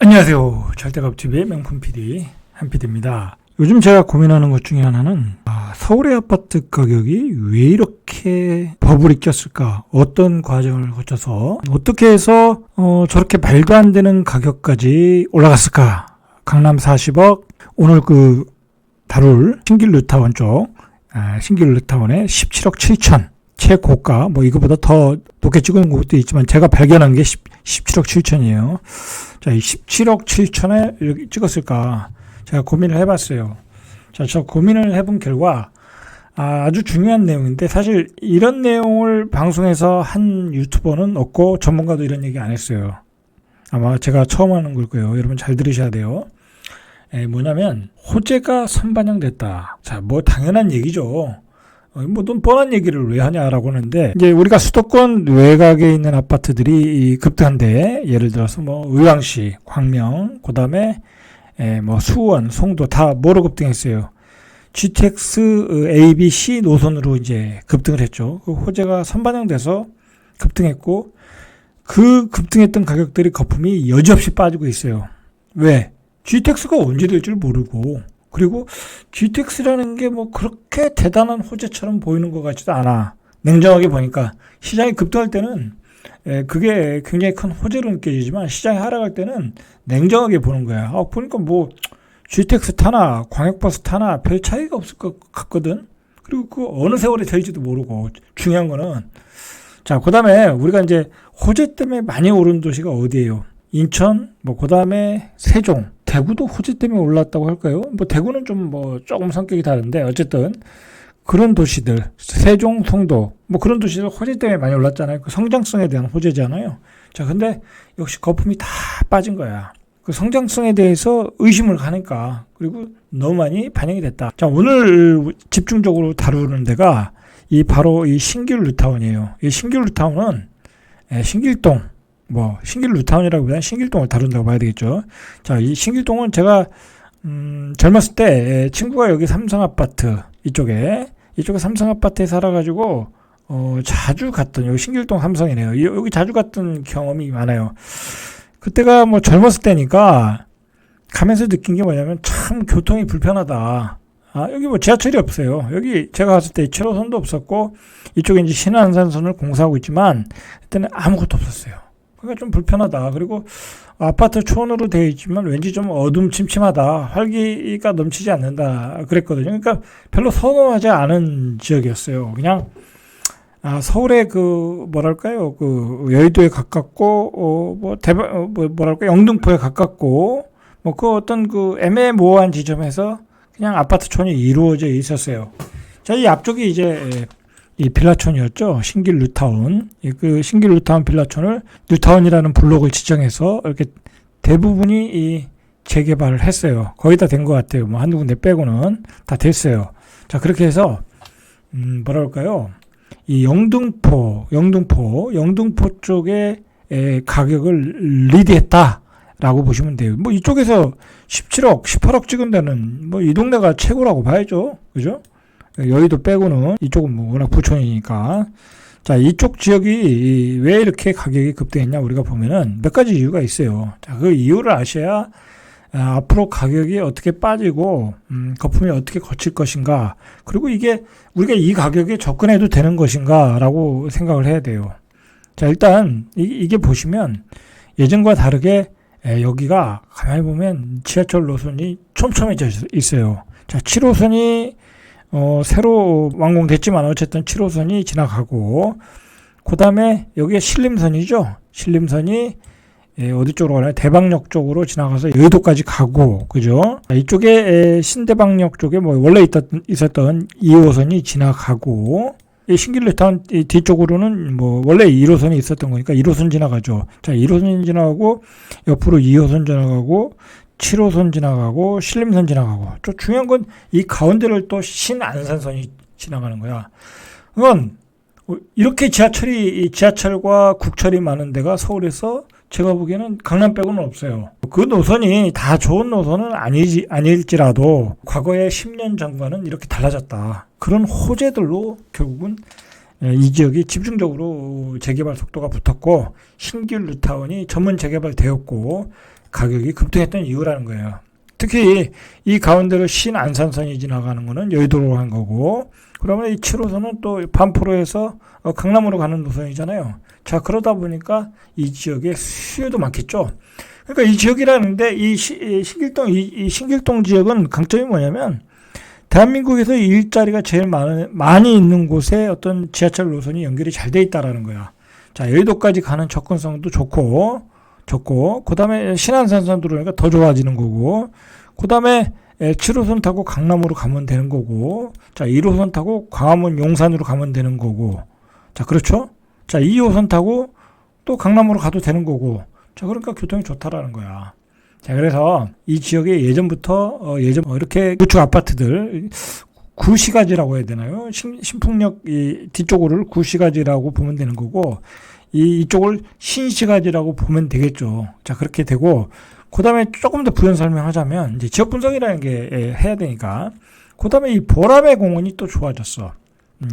안녕하세요. 절대가업TV의 명품 PD 한PD입니다. 요즘 제가 고민하는 것 중에 하나는 서울의 아파트 가격이 왜 이렇게 버블이 꼈을까? 어떤 과정을 거쳐서 어떻게 해서 저렇게 말도 안 되는 가격까지 올라갔을까? 강남 40억, 오늘 다룰 신길 뉴타운 쪽, 신길 뉴타운의 17억 7천 최고가, 이거보다 더 높게 찍은 것도 있지만 제가 발견한 게 17억 7천이에요. 자, 이 17억 7천에 이렇게 찍었을까? 제가 고민을 해봤어요. 자, 저 고민을 해본 결과, 아주 중요한 내용인데, 사실 이런 내용을 방송에서 한 유튜버는 없고, 전문가도 이런 얘기 안 했어요. 아마 제가 처음 하는 걸 거예요. 여러분 잘 들으셔야 돼요. 뭐냐면, 호재가 선반영됐다. 자, 당연한 얘기죠. 넌 뻔한 얘기를 왜 하냐라고 하는데, 이제 우리가 수도권 외곽에 있는 아파트들이 급등한데, 예를 들어서 의왕시, 광명, 그 다음에 수원, 송도 다 뭐로 급등했어요? GTX A, B, C 노선으로 이제 급등을 했죠. 그 호재가 선반영돼서 급등했고, 그 급등했던 가격들이 거품이 여지없이 빠지고 있어요. 왜? GTX가 언제 될 줄 모르고, 그리고 GTX라는 게 그렇게 대단한 호재처럼 보이는 것 같지도 않아. 냉정하게 보니까 시장이 급등할 때는 그게 굉장히 큰 호재로 느껴지지만 시장이 하락할 때는 냉정하게 보는 거야. 보니까 GTX 타나 광역버스 타나 별 차이가 없을 것 같거든. 그리고 그 어느 세월에 될지도 모르고. 중요한 거는, 자, 그 다음에 우리가 이제 호재 때문에 많이 오른 도시가 어디예요? 인천, 그 다음에 세종, 대구도 호재 때문에 올랐다고 할까요? 대구는 좀 조금 성격이 다른데, 어쨌든, 그런 도시들, 세종, 송도, 그런 도시들 호재 때문에 많이 올랐잖아요. 그 성장성에 대한 호재잖아요. 자, 근데 역시 거품이 다 빠진 거야. 그 성장성에 대해서 의심을 하니까, 그리고 너무 많이 반영이 됐다. 자, 오늘 집중적으로 다루는 데가 바로 이 신길 뉴타운이에요. 이 신길 뉴타운은 신길동, 신길 뉴타운이라기보다는 신길동을 다룬다고 봐야 되겠죠. 자, 이 신길동은 제가 젊었을 때 친구가 여기 삼성아파트 이쪽에 삼성아파트에 살아가지고 자주 갔던, 여기 신길동 삼성이네요. 여기 자주 갔던 경험이 많아요. 그때가 젊었을 때니까 가면서 느낀 게 뭐냐면 참 교통이 불편하다. 여기 지하철이 없어요. 여기 제가 갔을 때 7호선도 없었고, 이쪽에 이제 신안산선을 공사하고 있지만 그때는 아무것도 없었어요. 그러니까 좀 불편하다. 그리고 아파트 초원으로 되어 있지만 왠지 좀 어둠침침하다. 활기가 넘치지 않는다. 그랬거든요. 그러니까 별로 선호하지 않은 지역이었어요. 그냥 서울의 뭐랄까요? 여의도에 가깝고 영등포에 가깝고 어떤 애매모호한 지점에서 그냥 아파트촌이 이루어져 있었어요. 자, 이 앞쪽이 이제 이 빌라촌이었죠. 신길 뉴타운. 그 신길 뉴타운 빌라촌을 뉴타운이라는 블록을 지정해서 이렇게 대부분이 재개발을 했어요. 거의 다 된 것 같아요. 한두 군데 빼고는 다 됐어요. 자, 그렇게 해서 뭐랄까요? 이 영등포 쪽에 가격을 리드했다라고 보시면 돼요. 이쪽에서 17억, 18억 찍은 데는 이 동네가 최고라고 봐야죠. 그죠? 여의도 빼고는 이쪽은 워낙 부촌이니까. 자, 이쪽 지역이 왜 이렇게 가격이 급등했냐 우리가 보면은 몇 가지 이유가 있어요. 자, 그 이유를 아셔야 앞으로 가격이 어떻게 빠지고 거품이 어떻게 거칠 것인가, 그리고 이게 우리가 이 가격에 접근해도 되는 것인가라고 생각을 해야 돼요. 자, 일단 이게 보시면 예전과 다르게 여기가 가만히 보면 지하철 노선이 촘촘해져 있어요. 자, 7호선이 새로 완공됐지만 어쨌든 7호선이 지나가고, 그 다음에 여기에 신림선이죠. 신림선이 어디 쪽으로 가나요? 대방역 쪽으로 지나가서 여의도까지 가고, 그죠? 이쪽에 신대방역 쪽에 원래 있었던 2호선이 지나가고, 이 신길 뉴타운 뒤쪽으로는 원래 1호선이 있었던 거니까 1호선 지나가죠. 자, 1호선 지나가고 옆으로 2호선 지나가고 7호선 지나가고 신림선 지나가고, 또 중요한 건 이 가운데를 또 신안산선이 지나가는 거야. 그건 이렇게 지하철과 국철이 많은 데가 서울에서 제가 보기에는 강남 빼고는 없어요. 그 노선이 다 좋은 노선은 아닐지라도 과거에 10년 전과는 이렇게 달라졌다. 그런 호재들로 결국은 이 지역이 집중적으로 재개발 속도가 붙었고, 신길 뉴타운이 전문 재개발되었고, 가격이 급등했던 이유라는 거예요. 특히 이 가운데로 신안산선이 지나가는 거는 여의도로 간 거고, 그러면 이 7호선은 또 반포로에서 강남으로 가는 노선이잖아요. 자, 그러다 보니까 이 지역에 수요도 많겠죠. 그러니까 이 지역이라는데 이 신길동 지역은 강점이 뭐냐면 대한민국에서 일자리가 제일 많이 있는 곳에 어떤 지하철 노선이 연결이 잘 돼 있다라는 거야. 자, 여의도까지 가는 접근성도 좋고, 그 다음에 신안산선 들어오니까 더 좋아지는 거고, 그 다음에 7호선 타고 강남으로 가면 되는 거고, 자, 1호선 타고 광화문 용산으로 가면 되는 거고, 자, 그렇죠? 자, 2호선 타고 또 강남으로 가도 되는 거고, 자, 그러니까 교통이 좋다라는 거야. 자, 그래서 이 지역에 예전부터 이렇게 구축 아파트들 구시가지라고 해야 되나요? 신풍역 이 뒤쪽을 구시가지라고 보면 되는 거고, 이쪽을 신시가지라고 보면 되겠죠. 자, 그렇게 되고, 그 다음에 조금 더 부연 설명하자면, 이제 지역 분석이라는 게 해야 되니까, 그 다음에 이 보라매 공원이 또 좋아졌어.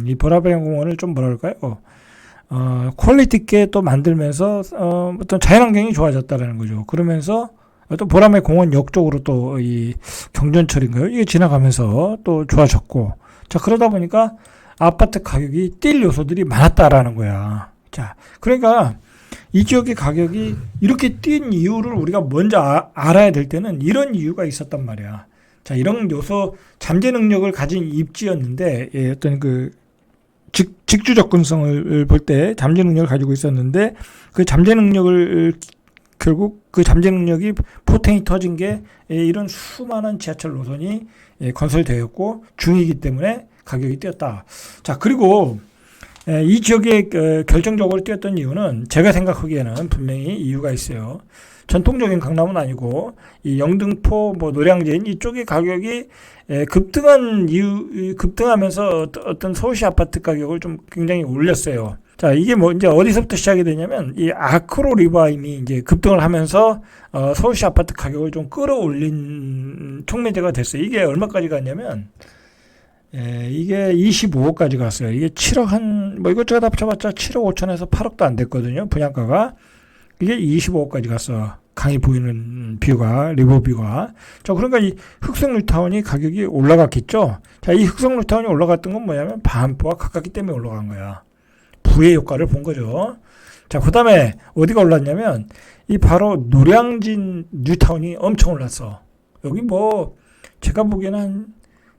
이 보라매 공원을 좀 뭐라 그럴까요? 퀄리티 있게 또 만들면서, 어떤 자연환경이 좋아졌다라는 거죠. 그러면서, 또 보라매 공원 역 쪽으로 또 이 경전철인가요? 이게 지나가면서 또 좋아졌고, 자, 그러다 보니까 아파트 가격이 뛸 요소들이 많았다라는 거야. 자, 그러니까 이 지역의 가격이 이렇게 뛴 이유를 우리가 먼저 알아야 될 때는 이런 이유가 있었단 말이야. 자, 이런 요소, 잠재 능력을 가진 입지였는데, 어떤 직주 접근성을 볼 때 잠재 능력을 가지고 있었는데, 그 잠재 능력을 결국 그 잠재 능력이 포텐이 터진 게 이런 수많은 지하철 노선이 건설되었고 중이기 때문에 가격이 뛰었다. 자, 그리고 이 지역에 결정적으로 뛰었던 이유는 제가 생각하기에는 분명히 이유가 있어요. 전통적인 강남은 아니고 이 영등포, 노량진 이쪽의 가격이 급등하면서 어떤 서울시 아파트 가격을 좀 굉장히 올렸어요. 자, 이게 이제 어디서부터 시작이 되냐면 이 아크로 리바임이 이제 급등을 하면서 서울시 아파트 가격을 좀 끌어올린 촉매제가 됐어요. 이게 얼마까지 갔냐면 이게 25억까지 갔어요. 이게 7억 이것저것 합쳐봤자 7억 5천에서 8억도 안 됐거든요. 분양가가. 이게 25억까지 갔어. 강이 보이는 뷰가, 리버 뷰가. 자, 그러니까 이 흑성 뉴타운이 가격이 올라갔겠죠. 자, 이 흑성 뉴타운이 올라갔던 건 뭐냐면 반포와 가깝기 때문에 올라간 거야. 부의 효과를 본 거죠. 자, 그 다음에 어디가 올랐냐면 이 바로 노량진 뉴타운이 엄청 올랐어. 여기 제가 보기에는 한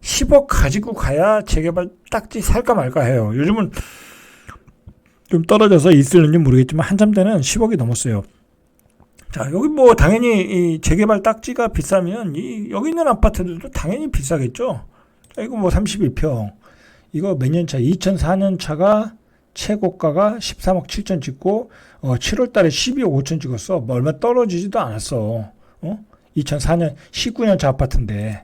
10억 가지고 가야 재개발 딱지 살까 말까 해요. 요즘은 좀 떨어져서 있을는지 모르겠지만 한참 때는 10억이 넘었어요. 자, 여기 당연히 이 재개발 딱지가 비싸면 여기 있는 아파트들도 당연히 비싸겠죠. 자, 이거 32평. 이거 몇 년 차? 2004년 차가 최고가가 13억 7천 찍고 7월 달에 12억 5천 찍었어. 얼마 떨어지지도 않았어. 2004년 19년 차 아파트인데.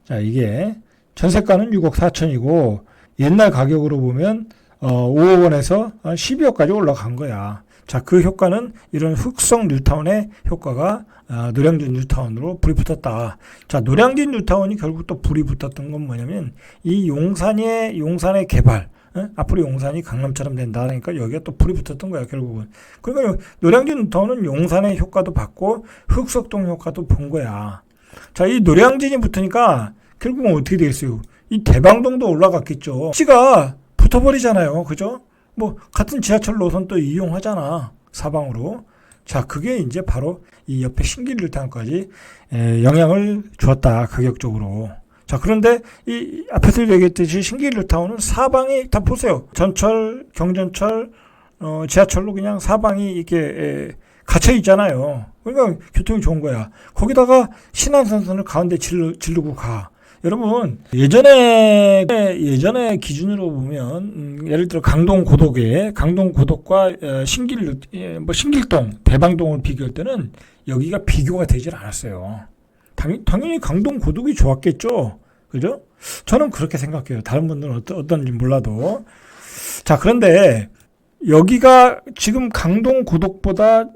자, 이게 전세가는 6억 4천이고 옛날 가격으로 보면 5억 원에서 12억까지 올라간 거야. 자, 그 효과는 이런 흑성 뉴타운의 효과가 노량진 뉴타운으로 불이 붙었다. 자, 노량진 뉴타운이 결국 또 불이 붙었던 건 뭐냐면 이 용산의 개발, 앞으로 용산이 강남처럼 된다. 그러니까 여기가 또 불이 붙었던 거야, 결국은. 그러니까 노량진 뉴타운은 용산의 효과도 받고 흑석동 효과도 본 거야. 자, 이 노량진이 붙으니까 결국은 어떻게 되겠어요? 이 대방동도 올라갔겠죠. 지가 붙어버리잖아요. 그죠? 같은 지하철 노선 또 이용하잖아. 사방으로. 자, 그게 이제 바로 이 옆에 신길뉴타운까지 영향을 주었다. 가격적으로. 자, 그런데 이 앞에서 얘기했듯이 신길뉴타운은 사방이 다 보세요. 전철, 경전철, 지하철로 그냥 사방이 이렇게 갇혀 있잖아요. 그러니까 교통이 좋은 거야. 거기다가 신안산선을 가운데 지르고 가. 여러분, 예전에 기준으로 보면 예를 들어 강동 고독과 신길동, 대방동을 비교할 때는 여기가 비교가 되질 않았어요. 당연히 강동 고독이 좋았겠죠. 그죠? 저는 그렇게 생각해요. 다른 분들은 어떤지 몰라도. 자, 그런데 여기가 지금 강동 고독보다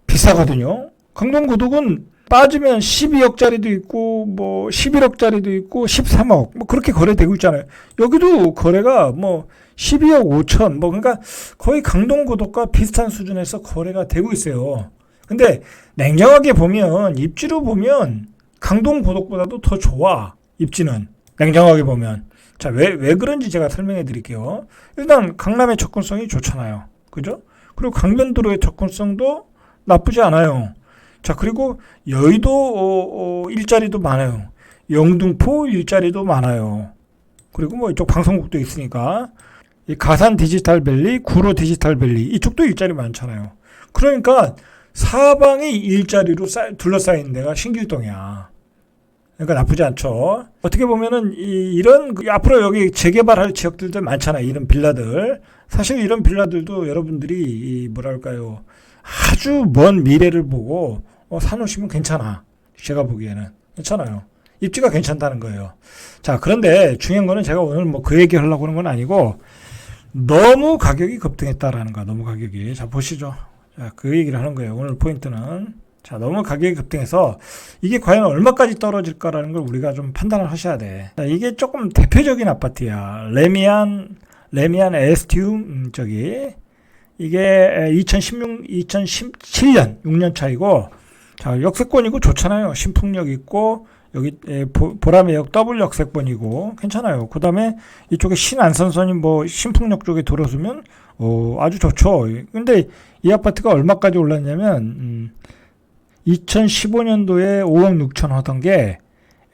비싸거든요. 강동 고독은 빠지면 12억짜리도 있고 11억짜리도 있고 13억 그렇게 거래되고 있잖아요. 여기도 거래가 12억 5천 그러니까 거의 강동 고독과 비슷한 수준에서 거래가 되고 있어요. 근데 냉정하게 보면 입지로 보면 강동 고덕보다도 더 좋아. 입지는 냉정하게 보면. 자, 왜 그런지 제가 설명해 드릴게요. 일단 강남의 접근성이 좋잖아요. 그죠? 그리고 강변도로의 접근성도 나쁘지 않아요. 자, 그리고 여의도 일자리도 많아요. 영등포 일자리도 많아요. 그리고 뭐 이쪽 방송국도 있으니까 이 가산 디지털밸리, 구로 디지털밸리 이쪽도 일자리 많잖아요. 그러니까 사방이 일자리로 둘러싸인 데가 신길동이야. 그러니까 나쁘지 않죠. 어떻게 보면은 이런 앞으로 여기 재개발할 지역들도 많잖아요. 이런 빌라들. 사실 이런 빌라들도 여러분들이 뭐랄까요, 아주 먼 미래를 보고 사놓으시면 괜찮아. 제가 보기에는 괜찮아요. 입지가 괜찮다는 거예요. 자, 그런데 중요한 거는 제가 오늘 뭐 그 얘기 하려고 하는 건 아니고 너무 가격이 급등했다라는 거야. 너무 가격이. 자, 보시죠. 자, 그 얘기를 하는 거예요. 오늘 포인트는. 자, 너무 가격이 급등해서 이게 과연 얼마까지 떨어질까라는 걸 우리가 좀 판단을 하셔야 돼. 자, 이게 조금 대표적인 아파트야. 레미안 에스티움 이게 2017년 6년 차이고, 자, 역세권이고 좋잖아요. 신풍역 있고 여기 보라매역 더블 역세권이고 괜찮아요. 그 다음에 이쪽에 신안선선이 뭐 신풍역 쪽에 들어서면 아주 좋죠. 근데 이 아파트가 얼마까지 올랐냐면 2015년도에 5억 6천 하던 게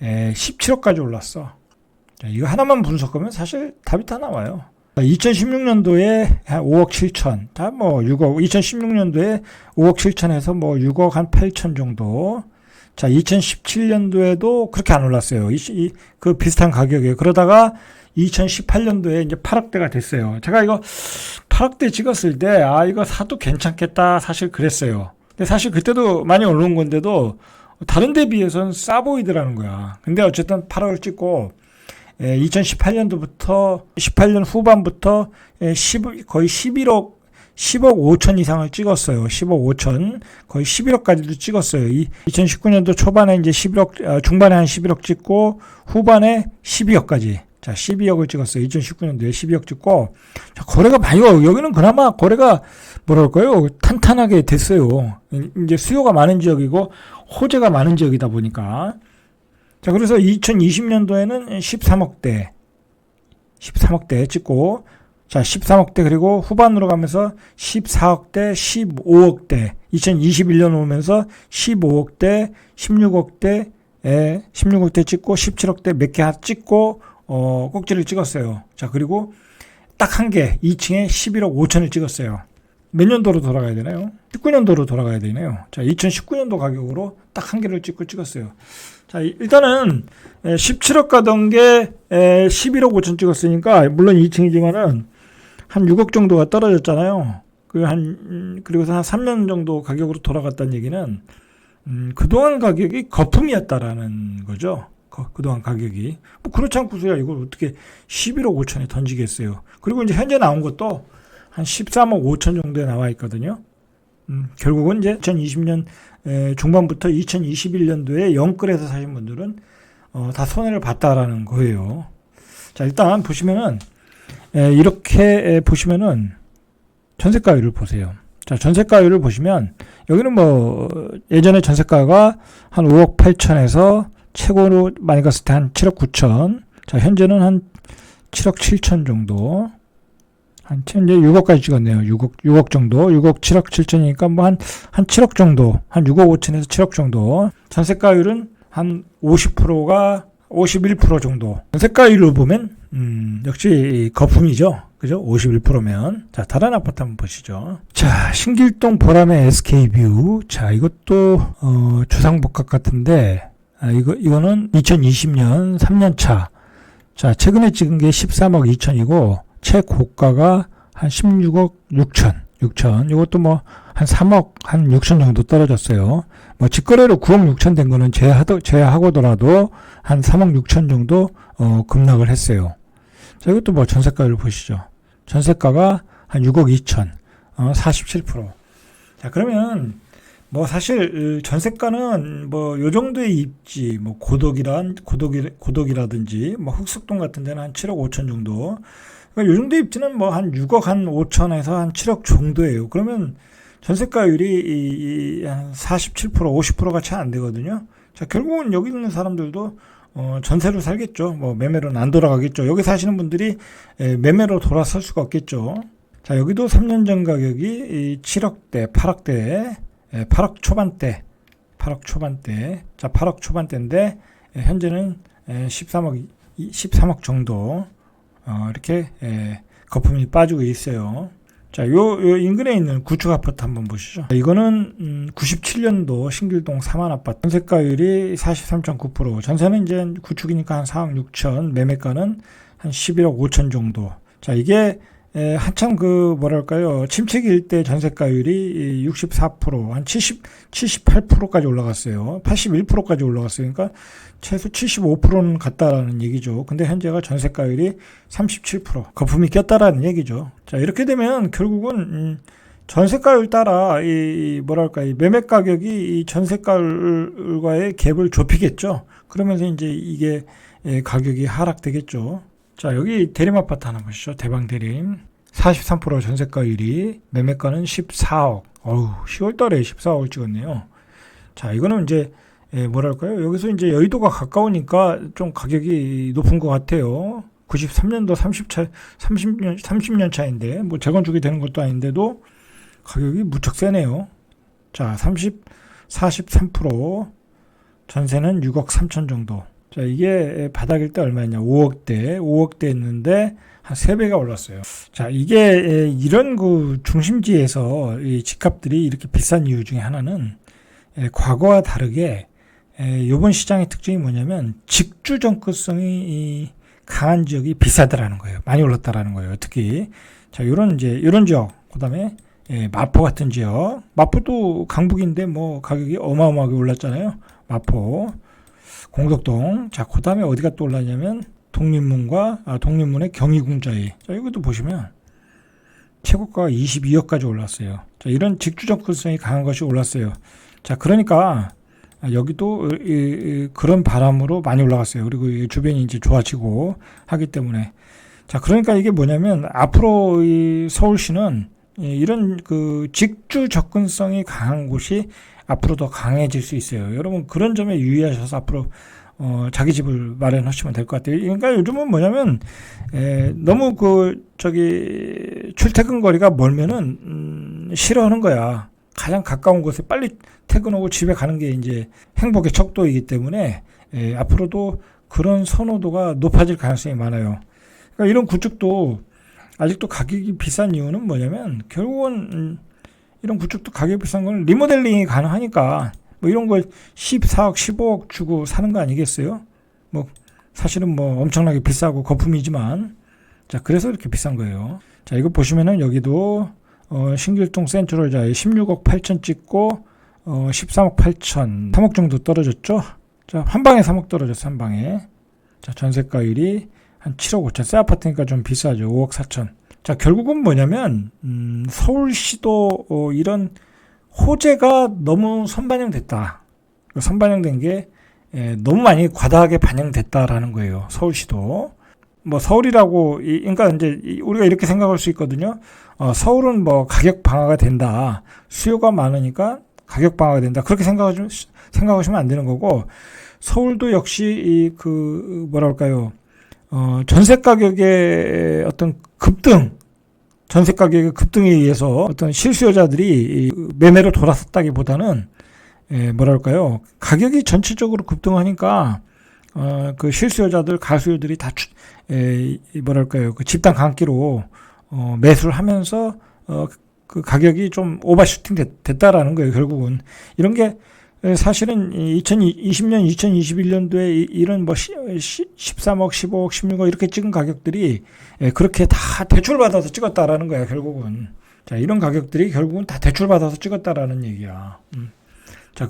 17억까지 올랐어. 자, 이거 하나만 분석하면 사실 답이 다 나와요. 2016년도에 5억 7천, 다 뭐 6억, 2016년도에 5억 7천에서 뭐 6억 한 8천 정도. 자, 2017년도에도 그렇게 안 올랐어요. 그 비슷한 가격이에요. 그러다가 2018년도에 이제 8억대가 됐어요. 제가 이거 8억대 찍었을 때, 이거 사도 괜찮겠다. 사실 그랬어요. 근데 사실 그때도 많이 올라온 건데도 다른 데 비해서는 싸 보이더라는 거야. 근데 어쨌든 8억을 찍고, 2018년도부터 18년 후반부터 거의 10억 5천 이상을 찍었어요. 10억 5천, 거의 11억까지도 찍었어요. 2019년도 초반에 이제 11억, 중반에 한 11억 찍고 후반에 12억까지. 자, 12억을 찍었어요. 2019년도에 12억 찍고, 자, 거래가 많이 와요. 여기는 그나마 거래가 뭐랄까요, 탄탄하게 됐어요. 이제 수요가 많은 지역이고 호재가 많은 지역이다 보니까. 자, 그래서 2020년도에는 13억대 찍고, 자, 13억대, 그리고 후반으로 가면서 14억대, 15억대, 2021년 오면서 15억대, 16억대 찍고, 17억대 몇 개 찍고, 꼭지를 찍었어요. 자, 그리고 딱 한 개, 2층에 11억 5천을 찍었어요. 몇 년도로 돌아가야 되나요? 19년도로 돌아가야 되네요. 자, 2019년도 가격으로 딱 한 개를 찍었어요. 자, 일단은 17억 가던 게 11억 5천 찍었으니까, 물론 2층이지만은 한 6억 정도가 떨어졌잖아요. 그리고서 한 3년 정도 가격으로 돌아갔다는 얘기는, 그동안 가격이 거품이었다라는 거죠. 그동안 가격이. 뭐 그렇지 않고서야 이걸 어떻게 11억 5천에 던지겠어요. 그리고 이제 현재 나온 것도 한 13억 5천 정도에 나와 있거든요. 결국은 이제 2020년 중반부터 2021년도에 영끌에서 사신 분들은 다 손해를 봤다라는 거예요. 자, 일단 보시면은 이렇게 보시면은 전세가율을 보세요. 자, 전세가율을 보시면 여기는 뭐 예전에 전세가가 한 5억 8천에서 최고로 많이 갔을 때 한 7억 9천. 자, 현재는 한 7억 7천 정도. 한 현재 6억까지 찍었네요. 6억 정도. 6억 7억 7천이니까 뭐 한 7억 정도. 한 6억 5천에서 7억 정도. 전세가율은 한 50%가 51% 정도. 전세가율로 보면 역시 거품이죠. 그죠? 51%면. 자, 다른 아파트 한번 보시죠. 자, 신길동 보라매 SK뷰. 자, 이것도 주상복합 같은데, 이거는 2020년 3년 차. 자, 최근에 찍은 게 13억 2천이고 최고가가 한 16억 6천. 이것도 뭐 한 3억 한 6천 정도 떨어졌어요. 뭐 직거래로 9억 6천 된 거는 제외하고더라도 한 3억 6천 정도 급락을 했어요. 자, 이것도 뭐 전세가를 보시죠. 전세가가 한 6억 2천, 47%. 자, 그러면 뭐 사실 전세가는 뭐 요 정도의 입지, 뭐 고덕이라든지 뭐 흑석동 같은 데는 한 7억 5천 정도. 그러니까 요 정도 입지는 뭐 한 6억 한 5천에서 한 7억 정도예요. 그러면 전세가율이 한 47%, 50%가 채 안 되거든요. 자, 결국은 여기 있는 사람들도 전세로 살겠죠. 뭐 매매로는 안 돌아가겠죠. 여기 사시는 분들이 매매로 돌아설 수가 없겠죠. 자, 여기도 3년 전 가격이 7억대, 8억대, 8억 초반대, 8억 초반대. 자, 8억 초반대인데 현재는 13억 정도 이렇게 거품이 빠지고 있어요. 자, 요 인근에 있는 구축 아파트 한번 보시죠. 이거는 97년도 신길동 3만 아파트. 전세가율이 43.9%. 전세는 이제 구축이니까 한 4억 6천, 매매가는 한 11억 5천 정도. 자, 이게 한참 뭐랄까요, 침체기일 때 전세가율이 64%, 한 78%까지 올라갔어요. 81%까지 올라갔어요. 그러니까 최소 75%는 갔다라는 얘기죠. 근데 현재가 전세가율이 37%, 거품이 꼈다라는 얘기죠. 자, 이렇게 되면 결국은 전세가율 따라 이 매매 가격이 이 전세가율과의 갭을 좁히겠죠. 그러면서 이제 이게 가격이 하락되겠죠. 자, 여기 대림 아파트 하나 보시죠. 대방 대림. 43% 전세가율이, 매매가는 14억. 10월 달에 14억을 찍었네요. 자, 이거는 이제 뭐랄까요? 여기서 이제 여의도가 가까우니까 좀 가격이 높은 것 같아요. 93년도 30년 차인데, 뭐 재건축이 되는 것도 아닌데도 가격이 무척 세네요. 자, 43%, 전세는 6억 3천 정도. 자, 이게 바닥일 때 얼마였냐? 5억대였는데 한 3배가 올랐어요. 자, 이게 이런 중심지에서 이 집값들이 이렇게 비싼 이유 중에 하나는 과거와 다르게 이번 시장의 특징이 뭐냐면 직주 접근성이 강한 지역이 비싸더라는 거예요. 많이 올랐다라는 거예요. 특히 자, 이런 지역, 그다음에 마포 같은 지역. 마포도 강북인데 뭐 가격이 어마어마하게 올랐잖아요. 마포, 공덕동. 자, 그 다음에 어디가 또 올랐냐면 독립문의 경희궁자이. 자, 이것도 보시면 최고가가 22억까지 올랐어요. 자, 이런 직주 접근성이 강한 것이 올랐어요. 자, 그러니까 여기도 그런 바람으로 많이 올라갔어요. 그리고 주변이 이제 좋아지고 하기 때문에. 자, 그러니까 이게 뭐냐면 앞으로 이 서울시는 이런 직주 접근성이 강한 곳이 앞으로 더 강해질 수 있어요. 여러분 그런 점에 유의하셔서 앞으로 자기 집을 마련하시면 될 것 같아요. 그러니까 요즘은 뭐냐면 너무 출퇴근 거리가 멀면은 싫어하는 거야. 가장 가까운 곳에 빨리 퇴근하고 집에 가는 게 이제 행복의 척도이기 때문에 앞으로도 그런 선호도가 높아질 가능성이 많아요. 그러니까 이런 구축도 아직도 가격이 비싼 이유는 뭐냐면 결국은 이런 구축도 가격이 비싼 건 리모델링이 가능하니까 뭐 이런 걸 14억, 15억 주고 사는 거 아니겠어요? 뭐 사실은 뭐 엄청나게 비싸고 거품이지만 자, 그래서 이렇게 비싼 거예요. 자, 이거 보시면은 여기도 신길동 센트럴자에 16억 8천 찍고 13억 8천, 3억 정도 떨어졌죠. 자, 한 방에 3억 떨어졌어, 한 방에. 자, 전세가율이 한 7억 5천, 새 아파트니까 좀 비싸죠. 5억 4천. 자, 결국은 뭐냐면 서울시도 이런 호재가 너무 선반영됐다. 선반영된 게 너무 많이 과다하게 반영됐다라는 거예요. 서울시도. 뭐 서울이라고 그러니까 이제 우리가 이렇게 생각할 수 있거든요. 서울은 뭐 가격 방어가 된다. 수요가 많으니까 가격 방어가 된다. 그렇게 생각하시면 안 되는 거고, 서울도 역시 전세 가격의 어떤 전세 가격의 급등에 의해서 어떤 실수요자들이 매매로 돌아섰다기보다는 가격이 전체적으로 급등하니까 그 실수요자들, 가수요들이 다 그 집단 강기로 매수를 하면서 그 가격이 좀 오버슈팅 됐다라는 거예요. 결국은 이런 게 사실은 2020년, 2021년도에 이런 뭐 13억, 15억, 16억 이렇게 찍은 가격들이 그렇게 다 대출받아서 찍었다라는 거야, 결국은. 자, 이런 가격들이 결국은 다 대출받아서 찍었다라는 얘기야. 자,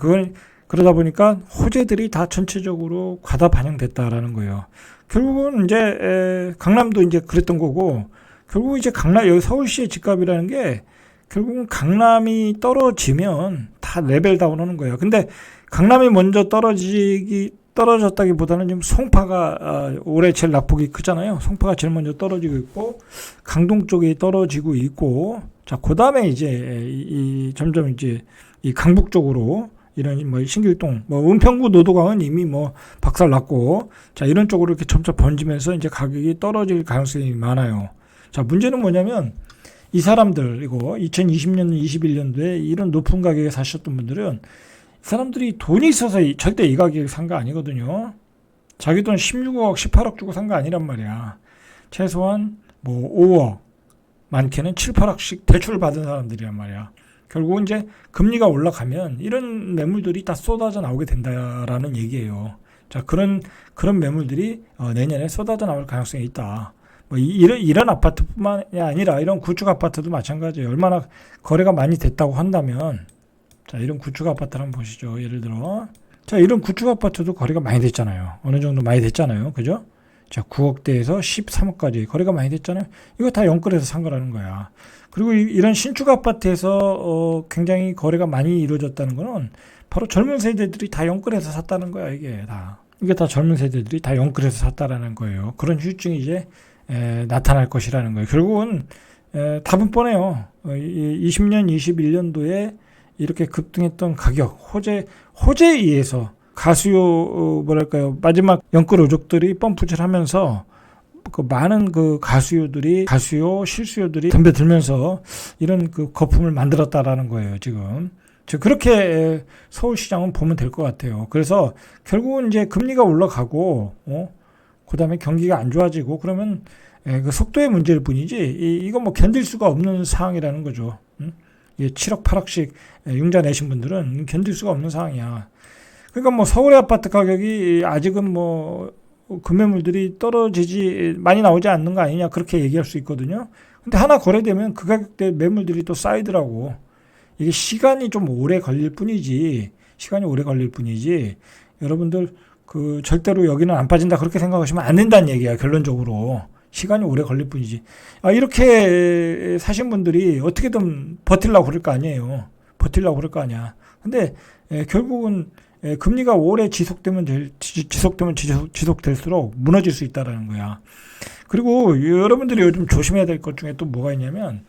그러다 보니까 호재들이 다 전체적으로 과다 반영됐다라는 거예요. 결국은 이제 강남도 이제 그랬던 거고, 결국 이제 여기 서울시의 집값이라는 게 결국은 강남이 떨어지면 다 레벨 다운 하는 거예요. 근데 강남이 먼저 떨어졌다기보다는 지금 송파가 올해 제일 낙폭이 크잖아요. 송파가 제일 먼저 떨어지고 있고, 강동 쪽이 떨어지고 있고, 자, 그 다음에 이제 점점 이제 이 강북 쪽으로 이런 뭐 신길동, 뭐 은평구 노도강은 이미 뭐 박살 났고, 자, 이런 쪽으로 이렇게 점점 번지면서 이제 가격이 떨어질 가능성이 많아요. 자, 문제는 뭐냐면 이 사람들, 이거 2020년, 21년도에 이런 높은 가격에 사셨던 분들은 사람들이 돈이 있어서 절대 이 가격에 산 거 아니거든요. 자기 돈 16억, 18억 주고 산 거 아니란 말이야. 최소한 뭐 5억, 많게는 7, 8억씩 대출을 받은 사람들이란 말이야. 결국은 이제 금리가 올라가면 이런 매물들이 다 쏟아져 나오게 된다라는 얘기예요. 자, 그런 매물들이 내년에 쏟아져 나올 가능성이 있다. 뭐 이런 아파트뿐만이 아니라 이런 구축 아파트도 마찬가지예요. 얼마나 거래가 많이 됐다고 한다면, 자, 이런 구축 아파트를 한번 보시죠. 예를 들어, 자, 이런 구축 아파트도 거래가 많이 됐잖아요. 어느 정도 많이 됐잖아요. 그죠? 자, 9억대에서 13억까지 거래가 많이 됐잖아요. 이거 다 연끌해서 산 거라는 거야. 그리고 이런 신축 아파트에서 굉장히 거래가 많이 이루어졌다는 거는 바로 젊은 세대들이 다 연끌해서 샀다는 거야. 이게 다 젊은 세대들이 다 연끌해서 샀다라는 거예요. 그런 후유증이 이제 나타날 것이라는 거예요. 결국은 답은 뻔해요. 20년, 21년도에 이렇게 급등했던 가격, 호재에 의해서 가수요, 뭐랄까요, 마지막 연끌 오족들이 펌프질하면서 그 많은 그 가수요, 실수요들이 덤벼들면서 이런 그 거품을 만들었다라는 거예요, 지금. 그렇게 서울시장은 보면 될 것 같아요. 그래서 결국은 이제 금리가 올라가고, 그 다음에 경기가 안 좋아지고, 그러면 그 속도의 문제일 뿐이지, 이건 뭐 견딜 수가 없는 상황이라는 거죠. 7억, 8억씩 융자 내신 분들은 견딜 수가 없는 상황이야. 그러니까 뭐 서울의 아파트 가격이 아직은 뭐 금매물들이 많이 나오지 않는 거 아니냐, 그렇게 얘기할 수 있거든요. 근데 하나 거래되면 그 가격대 매물들이 또 쌓이더라고. 이게 시간이 좀 오래 걸릴 뿐이지, 여러분들 그 절대로 여기는 안 빠진다 그렇게 생각하시면 안 된다는 얘기야. 결론적으로 시간이 오래 걸릴 뿐이지. 이렇게 사신 분들이 어떻게든 버틸라고 그럴 거 아니에요. 근데 결국은 금리가 오래 지속될수록 무너질 수 있다라는 거야. 그리고 여러분들이 요즘 조심해야 될 것 중에 또 뭐가 있냐면,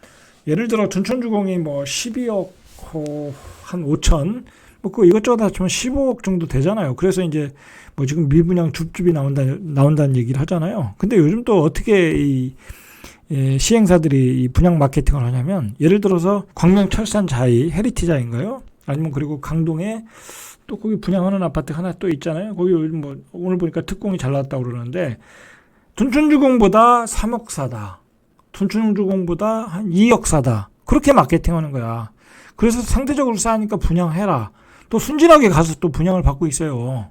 예를 들어 둔촌주공이 뭐 12억 한 5천, 뭐 그 이것저것 합치면 15억 정도 되잖아요. 그래서 이제 뭐 지금 미분양 줍줍이 나온다는 얘기를 하잖아요. 근데 요즘 또 어떻게 이 시행사들이 이 분양 마케팅을 하냐면, 예를 들어서 광명철산자이 헤리티자인가요? 아니면 그리고 강동에 또 거기 분양하는 아파트 하나 또 있잖아요. 거기 요즘 뭐 오늘 보니까 특공이 잘 나왔다고 그러는데, 둔촌주공보다 3억 사다, 둔촌주공보다 한 2억 사다, 그렇게 마케팅하는 거야. 그래서 상대적으로 싸니까 분양해라. 또 순진하게 가서 또 분양을 받고 있어요.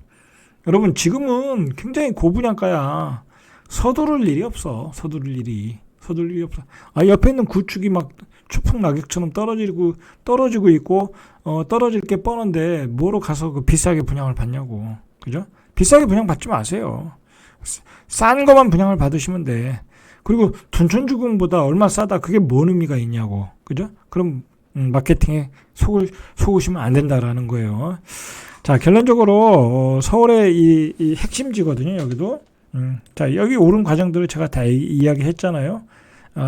여러분, 지금은 굉장히 고분양가야. 서두를 일이 없어. 옆에 있는 구축이 막 추풍 낙엽처럼 떨어지고 있고, 떨어질 게 뻔한데 뭐로 가서 그 비싸게 분양을 받냐고. 그죠? 비싸게 분양 받지 마세요. 싼 거만 분양을 받으시면 돼. 그리고 둔촌주공보다 얼마 싸다, 그게 뭔 의미가 있냐고. 그죠? 그럼 마케팅에 속으시면 안 된다라는 거예요. 자, 결론적으로 서울의 이 핵심지거든요. 여기도. 자, 여기 오른 과정들을 제가 다 이야기했잖아요.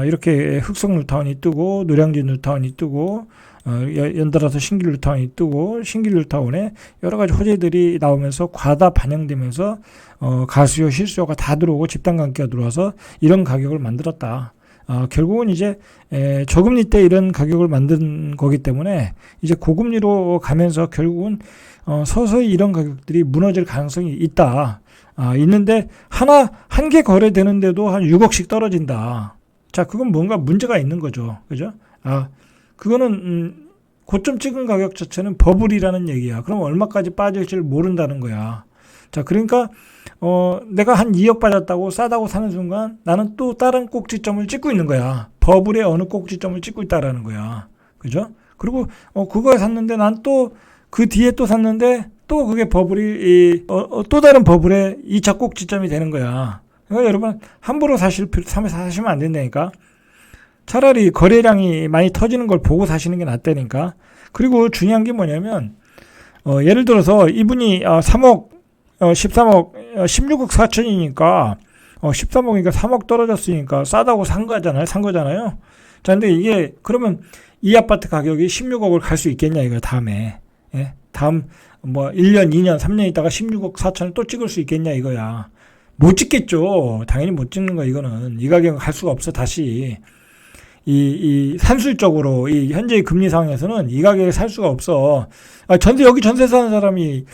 이렇게 흑석 뉴타운이 뜨고, 노량진 뉴타운이 뜨고, 연달아서 신길 뉴타운이 뜨고, 신길 뉴타운에 여러 가지 호재들이 나오면서 과다 반영되면서 가수요, 실수요가 다 들어오고 집단 관계가 들어와서 이런 가격을 만들었다. 결국은 이제 저금리 때 이런 가격을 만든 거기 때문에 이제 고금리로 가면서 결국은 서서히 이런 가격들이 무너질 가능성이 있다. 있는데 한 개 거래되는데도 한 6억씩 떨어진다. 자, 그건 뭔가 문제가 있는 거죠. 그죠? 그거는 고점 찍은 가격 자체는 버블이라는 얘기야. 그럼 얼마까지 빠질지를 모른다는 거야. 자, 그러니까 내가 한 2억 빠졌다고 싸다고 사는 순간 나는 또 다른 꼭지점을 찍고 있는 거야. 버블의 어느 꼭지점을 찍고 있다라는 거야. 그죠? 그리고 그거 샀는데 난 또 그 뒤에 또 샀는데 또 그게 버블이 또 다른 버블의 2차 꼭지점이 되는 거야. 그러니까 여러분, 함부로 사시면 안 된다니까. 차라리 거래량이 많이 터지는 걸 보고 사시는 게 낫다니까. 그리고 중요한 게 뭐냐면, 예를 들어서 이분이 13억 16억 4천이니까 13억이니까 3억 떨어졌으니까 싸다고 산 거잖아요. 자, 근데 이게 그러면 이 아파트 가격이 16억을 갈 수 있겠냐 이거 다음에. 예? 다음 뭐 1년, 2년, 3년 있다가 16억 4천을 또 찍을 수 있겠냐 이거야. 못 찍겠죠. 당연히 못 찍는 거야 이거는. 이 가격은 갈 수가 없어 다시. 이 산술적으로 이 현재의 금리 상황에서는 이 가격에 살 수가 없어. 여기 전세 사는 사람이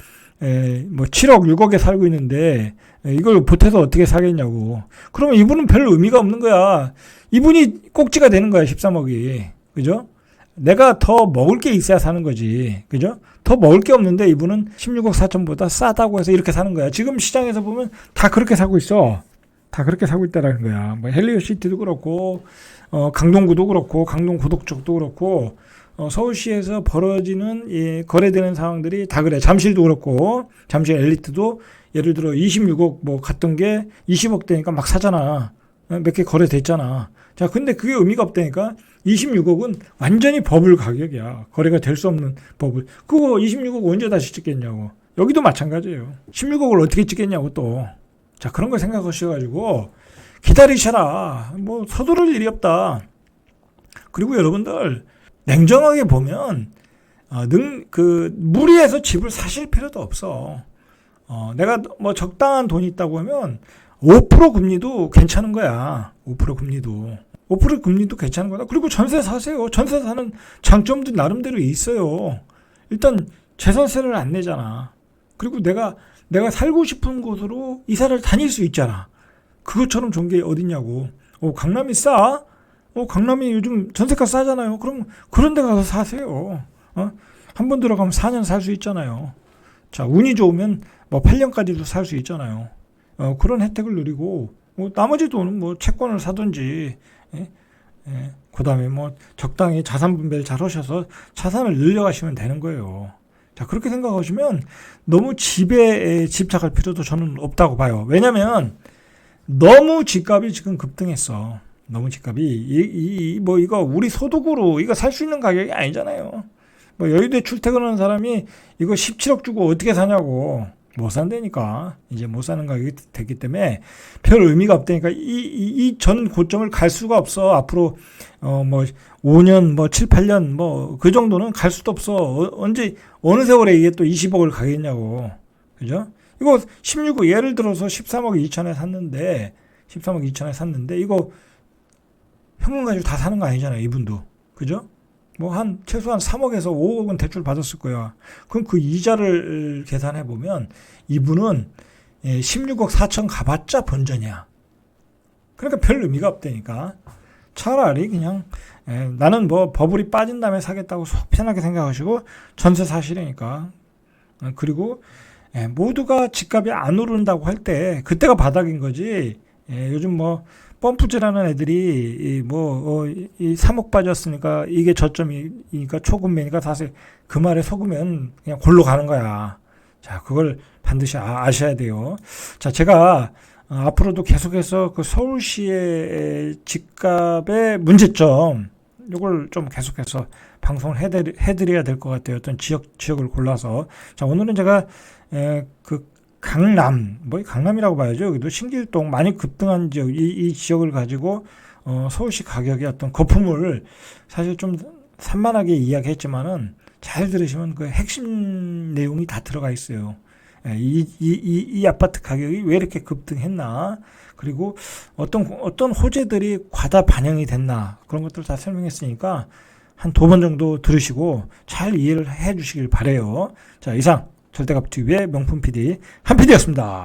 뭐 7억, 6억에 살고 있는데 이걸 보태서 어떻게 사겠냐고. 그러면 이분은 별 의미가 없는 거야. 이분이 꼭지가 되는 거야 13억이. 그죠? 내가 더 먹을 게 있어야 사는 거지. 그죠? 더 먹을 게 없는데 이분은 16억 4천보다 싸다고 해서 이렇게 사는 거야. 지금 시장에서 보면 다 그렇게 사고 있어. 다 그렇게 사고 있다라는 거야. 뭐 헬리오시티도 그렇고, 강동구도 그렇고, 강동 고덕 쪽도 그렇고, 서울시에서 벌어지는 거래되는 상황들이 다 그래. 잠실도 그렇고, 잠실 엘리트도 예를 들어 26억 뭐 갔던 게 20억 되니까 막 사잖아. 몇 개 거래됐잖아. 자, 근데 그게 의미가 없다니까. 26억은 완전히 버블 가격이야. 거래가 될 수 없는 버블. 그거 26억 언제 다시 찍겠냐고. 여기도 마찬가지예요. 16억을 어떻게 찍겠냐고 또. 자, 그런 걸 생각하셔가지고 기다리셔라. 뭐 서두를 일이 없다. 그리고 여러분들 냉정하게 보면 무리해서 집을 사실 필요도 없어. 내가 뭐 적당한 돈이 있다고 하면 5% 금리도 괜찮은 거야. 5% 금리도. 5% 금리도 괜찮은 거다. 그리고 전세 사세요. 전세 사는 장점도 나름대로 있어요. 일단 재산세를 안 내잖아. 그리고 내가 살고 싶은 곳으로 이사를 다닐 수 있잖아. 그것처럼 좋은 게 어딨냐고. 강남이 싸? 강남이 요즘 전세가 싸잖아요. 그럼 그런 데 가서 사세요. 한 번 들어가면 4년 살 수 있잖아요. 자, 운이 좋으면 뭐 8년까지도 살 수 있잖아요. 그런 혜택을 누리고, 나머지 돈은 뭐 채권을 사든지, 그 다음에 뭐 적당히 자산 분배를 잘 하셔서 자산을 늘려가시면 되는 거예요. 자, 그렇게 생각하시면 너무 집에 집착할 필요도 저는 없다고 봐요. 왜냐면 너무 집값이 지금 급등했어. 너무 집값이 이거 우리 소득으로 이거 살 수 있는 가격이 아니잖아요. 뭐 여의도에 출퇴근하는 사람이 이거 17억 주고 어떻게 사냐고. 못 산다니까. 이제 못 사는 가격이 됐기 때문에 별 의미가 없다니까. 이 전 고점을 갈 수가 없어. 앞으로 뭐 5년 뭐 7, 8년 뭐 그 정도는 갈 수도 없어. 언제 어느 세월에 이게 또 20억을 가겠냐고. 그죠? 이거 16억 예를 들어서 13억 2천에 샀는데 13억 2천에 샀는데 이거 현금 가지고 다 사는 거 아니잖아요. 이분도. 그죠? 뭐 최소한 3억에서 5억은 대출 받았을 거야. 그럼 그 이자를 계산해 보면 이분은 16억 4천 가봤자 본전이야. 그러니까 별 의미가 없다니까. 차라리 그냥 나는 뭐 버블이 빠진 다음에 사겠다고 속 편하게 생각하시고 전세 사시려니까. 그리고 모두가 집값이 안 오른다고 할 때 그때가 바닥인 거지. 요즘 뭐 펌프질하는 애들이 이 3억 빠졌으니까 이게 저점이니까 초급매니까 사실 그 말에 속으면 그냥 골로 가는 거야. 자, 그걸 반드시 아셔야 돼요. 자, 제가 앞으로도 계속해서 그 서울시의 집값의 문제점 이걸 좀 계속해서 방송을 해드려야 될 것 같아요. 어떤 지역을 골라서. 자, 오늘은 제가 강남이라고 봐야죠. 여기도 신길동 많이 급등한 지역, 이 지역을 가지고, 서울시 가격의 어떤 거품을 사실 좀 산만하게 이야기했지만은 잘 들으시면 그 핵심 내용이 다 들어가 있어요. 이 아파트 가격이 왜 이렇게 급등했나, 그리고 어떤 호재들이 과다 반영이 됐나, 그런 것들 다 설명했으니까 한 2번 정도 들으시고 잘 이해를 해 주시길 바래요. 자, 이상 절대값TV의 명품 PD 한 PD였습니다.